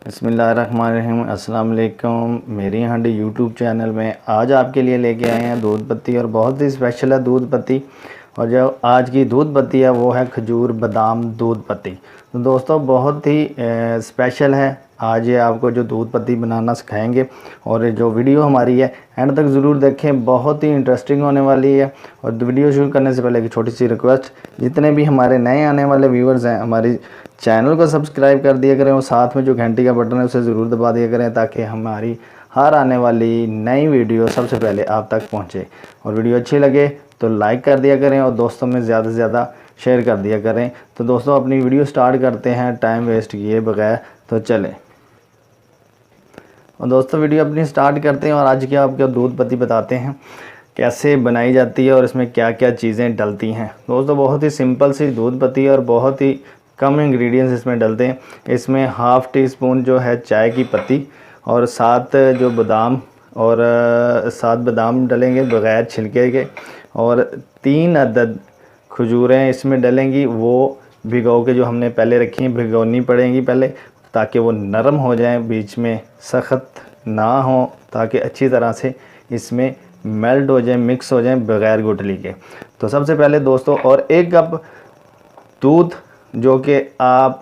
बिस्मिल्लाहिर्रहमानिर्रहीम। अस्सलाम वालेकुम। मेरी हांडी यूट्यूब चैनल में आज आपके लिए लेके आए हैं दूध पत्ती, और बहुत ही स्पेशल है दूध पत्ती। और जो आज की दूध पत्ती है वो है खजूर बादाम दूध पत्ती। तो दोस्तों बहुत ही स्पेशल है। आज ये आपको जो दूध पत्ती बनाना सिखाएंगे, और जो वीडियो हमारी है एंड तक ज़रूर देखें, बहुत ही इंटरेस्टिंग होने वाली है। और वीडियो शुरू करने से पहले एक छोटी सी रिक्वेस्ट, जितने भी हमारे नए आने वाले व्यूवर्स हैं हमारी चैनल को सब्सक्राइब कर दिया करें, और साथ में जो घंटी का बटन है उसे ज़रूर दबा दिया करें, ताकि हमारी हर आने वाली नई वीडियो सबसे पहले आप तक पहुंचे। और वीडियो अच्छी लगे तो लाइक कर दिया करें, और दोस्तों में ज़्यादा से ज़्यादा शेयर कर दिया करें। तो दोस्तों अपनी वीडियो स्टार्ट करते हैं टाइम वेस्ट किए बगैर। तो चलें और दोस्तों वीडियो अपनी स्टार्ट करते हैं। और आज की आपको दूध पत्ती बताते हैं कैसे बनाई जाती है और इसमें क्या क्या चीज़ें डलती हैं। दोस्तों बहुत ही सिंपल सी दूध पत्ती है और बहुत ही कम इंग्रेडिएंट्स इसमें डलते हैं। इसमें हाफ़ टी स्पून जो है चाय की पत्ती, और 7 जो बादाम, और 7 बादाम डलेंगे बग़ैर छिलके के, और 3 अदद खजूरें इसमें डलेंगी। वो भिगो के जो हमने पहले रखी हैं, भिगोनी पड़ेंगी पहले, ताकि वो नरम हो जाएं, बीच में सख्त ना हो, ताकि अच्छी तरह से इसमें मेल्ट हो जाए, मिक्स हो जाए बग़ैर गुठली के। तो सबसे पहले दोस्तों, और 1 कप दूध, जो कि आप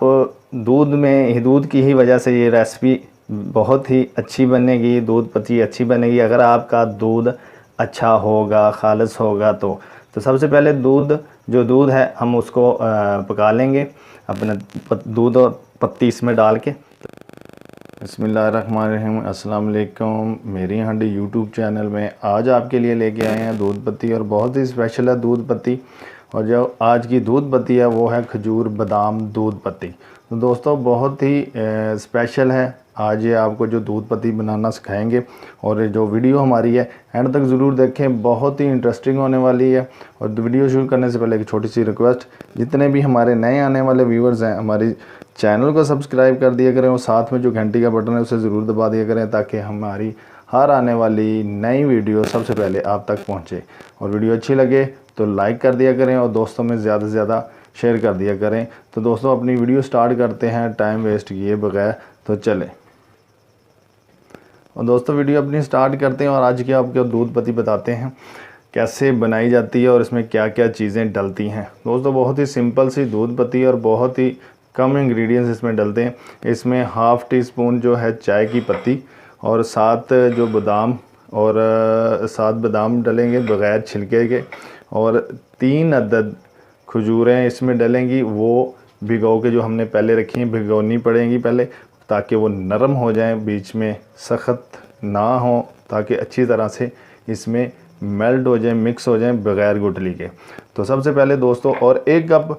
दूध की ही वजह से ये रेसिपी बहुत ही अच्छी बनेगी, दूध पत्ती अच्छी बनेगी अगर आपका दूध अच्छा होगा, खालिस होगा। तो सबसे पहले दूध है हम उसको पका लेंगे, अपना दूध और पत्ती इसमें डाल के। बिस्मिल्लाहिर्रहमानिर्रहीम। अस्सलाम वालेकुम। मेरी हांडी यूट्यूब चैनल में आज आपके लिए लेके आए हैं दूध पत्ती, और बहुत ही स्पेशल है दूध पत्ती। और जो आज की दूध पत्ती है वो है खजूर बादाम दूध पत्ती। तो दोस्तों बहुत ही स्पेशल है। आज ये आपको जो दूध पत्ती बनाना सिखाएंगे, और जो वीडियो हमारी है एंड तक ज़रूर देखें, बहुत ही इंटरेस्टिंग होने वाली है। और वीडियो शुरू करने से पहले एक छोटी सी रिक्वेस्ट, जितने भी हमारे नए आने वाले व्यूवर्स हैं हमारी चैनल को सब्सक्राइब कर दिया करें, और साथ में जो घंटी का बटन है उसे ज़रूर दबा दिया करें, ताकि हमारी हर आने वाली नई वीडियो सबसे पहले आप तक पहुंचे। और वीडियो अच्छी लगे तो लाइक कर दिया करें, और दोस्तों में ज़्यादा से ज़्यादा शेयर कर दिया करें। तो दोस्तों अपनी वीडियो स्टार्ट करते हैं टाइम वेस्ट किए बगैर। तो चलें और दोस्तों वीडियो अपनी स्टार्ट करते हैं। और आज की आपको दूध पत्ती बताते हैं कैसे बनाई जाती है और इसमें क्या क्या चीज़ें डलती हैं। दोस्तों बहुत ही सिंपल सी दूध पत्ती, और बहुत ही कम इंग्रेडिएंट्स इसमें डलते हैं। इसमें हाफ़ टी स्पून जो है चाय की पत्ती, और 7 जो बादाम, और 7 बादाम डलेंगे बग़ैर छिलके के, और 3 अदद खजूरें इसमें डलेंगी। वो भिगो के जो हमने पहले रखी हैं, भिगोनी पड़ेंगी पहले, ताकि वो नरम हो जाएं, बीच में सख्त ना हो, ताकि अच्छी तरह से इसमें मेल्ट हो जाए, मिक्स हो जाए बग़ैर गुठली के। तो सबसे पहले दोस्तों, और 1 कप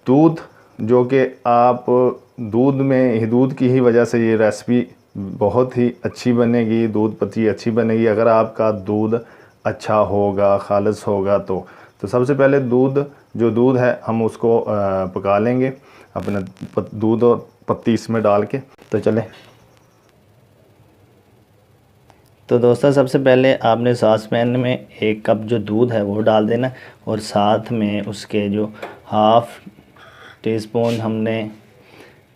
दूध, जो कि आप दूध की ही वजह से ये रेसिपी बहुत ही अच्छी बनेगी, दूध पत्ती अच्छी बनेगी अगर आपका दूध अच्छा होगा, खालिस होगा। तो सबसे पहले दूध है हम उसको पका लेंगे, अपना दूध और पत्ती इसमें डाल के। तो चलें। तो दोस्तों सबसे पहले आपने सॉस पैन में 1 कप जो दूध है वो डाल देना, और साथ में उसके जो हाफ़ टी स्पून हमने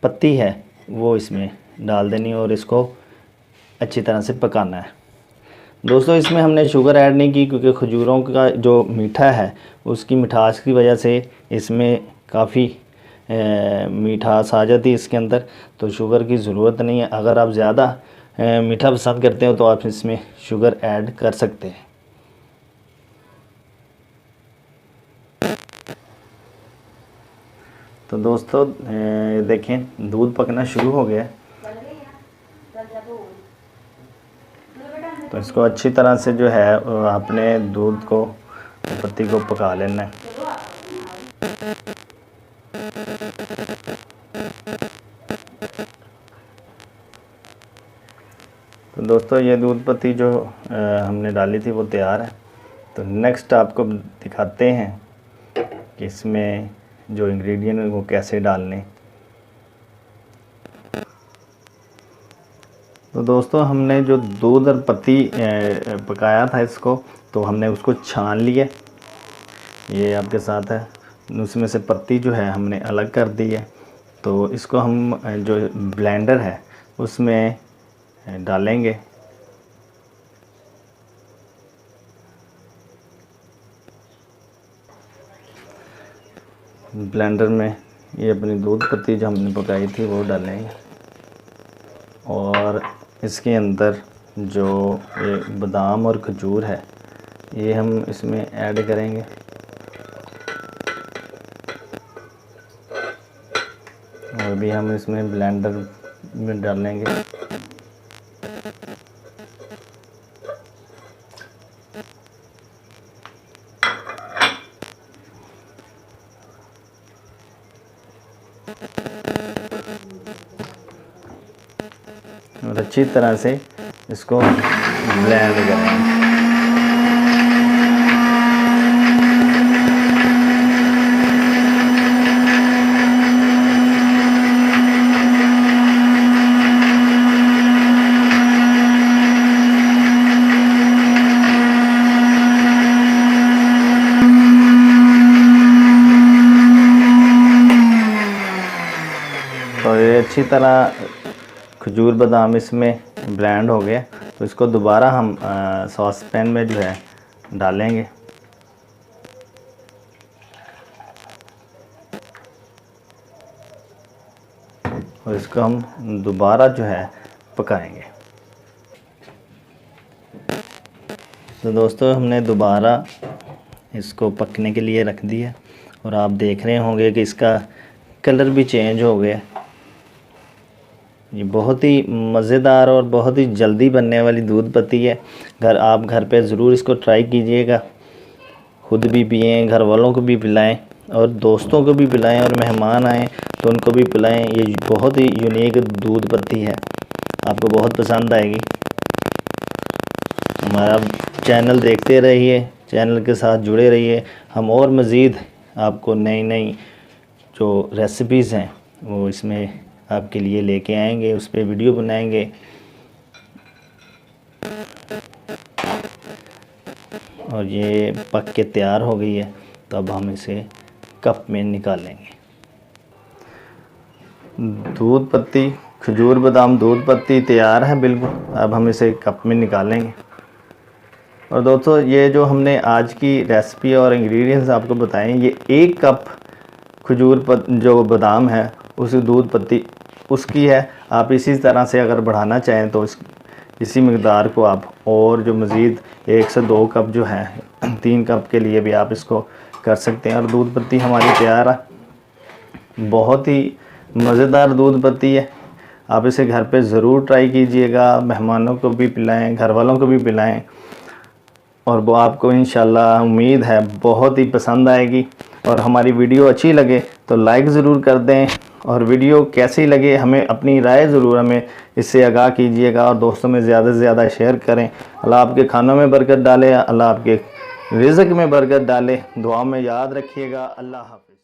पत्ती है वो इसमें डाल देनी, और इसको अच्छी तरह से पकाना है। दोस्तों इसमें हमने शुगर ऐड नहीं की, क्योंकि खजूरों का जो मीठा है उसकी मिठास की वजह से इसमें काफ़ी मिठास आ जाती है इसके अंदर, तो शुगर की ज़रूरत नहीं है। अगर आप ज़्यादा मीठा पसंद करते हो तो आप इसमें शुगर ऐड कर सकते हैं। तो दोस्तों देखें दूध पकना शुरू हो गया, तो इसको अच्छी तरह से जो है आपने दूध को, पत्ती को पका लेना है। तो दोस्तों ये दूध पत्ती जो हमने डाली थी वो तैयार है। तो नेक्स्ट आपको दिखाते हैं कि इसमें जो इंग्रेडिएंट है वो कैसे डालने। तो दोस्तों हमने जो दूध और पत्ती पकाया था इसको, तो हमने उसको छान लिया, ये आपके साथ है। उसमें से पत्ती जो है हमने अलग कर दी है। तो इसको हम जो ब्लेंडर है उसमें डालेंगे। ब्लेंडर में ये अपनी दूध पत्ती जो हमने पकाई थी वो डालेंगे और इसके अंदर जो ये बादाम और खजूर है ये हम इसमें ऐड करेंगे। और भी हम इसमें ब्लेंडर में डालेंगे। और अच्छी तरह से इसको ब्लेंड करेंगे। तो ये अच्छी तरह खजूर बादाम इसमें ब्लेंड हो गया। तो इसको दोबारा हम सॉस पैन में जो है डालेंगे। और इसको हम दोबारा जो है पकाएंगे। तो दोस्तों हमने दोबारा इसको पकने के लिए रख दिया और आप देख रहे होंगे कि इसका कलर भी चेंज हो गया। ये बहुत ही मज़ेदार और बहुत ही जल्दी बनने वाली दूध पत्ती है। आप घर पे ज़रूर इसको ट्राई कीजिएगा। खुद भी पिएं, घर वालों को भी पिलाएं और दोस्तों को भी पिलाएं और मेहमान आएँ तो उनको भी पिलाएं। ये बहुत ही यूनिक दूध पत्ती है, आपको बहुत पसंद आएगी। हमारा चैनल देखते रहिए, चैनल के साथ जुड़े रहिए। हम और मज़ीद आपको नई नई जो रेसिपीज़ हैं वो इसमें आपके लिए लेके आएंगे, उस पर वीडियो बनाएंगे। और ये पक के तैयार हो गई है। तो अब हम इसे कप में निकालेंगे। दूध पत्ती, खजूर बादाम दूध पत्ती तैयार है बिल्कुल। अब हम इसे कप में निकालेंगे। और दोस्तों ये जो हमने आज की रेसिपी और इंग्रेडिएंट्स आपको बताएं, ये 1 कप जो बादाम है उस दूध पत्ती उसकी है। आप इसी तरह से अगर बढ़ाना चाहें तो इसी मकदार को आप और जो मज़ीद 1 से 2 कप जो है 3 कप के लिए भी आप इसको कर सकते हैं। और दूध पत्ती हमारी तैयार है। बहुत ही मज़ेदार दूध पत्ती है। आप इसे घर पे ज़रूर ट्राई कीजिएगा। मेहमानों को भी पिलाएं, घर वालों को भी पिलाएं और वो आपको इंशाल्लाह उम्मीद है बहुत ही पसंद आएगी। और हमारी वीडियो अच्छी लगे तो लाइक ज़रूर कर दें और वीडियो कैसी लगे हमें अपनी राय ज़रूर हमें इससे आगाह कीजिएगा और दोस्तों में ज़्यादा से ज़्यादा शेयर करें। अल्लाह आपके खानों में बरकत डाले, अल्लाह आपके रिज़्क़ में बरकत डाले। दुआ में याद रखिएगा। अल्लाह हाफ़िज़।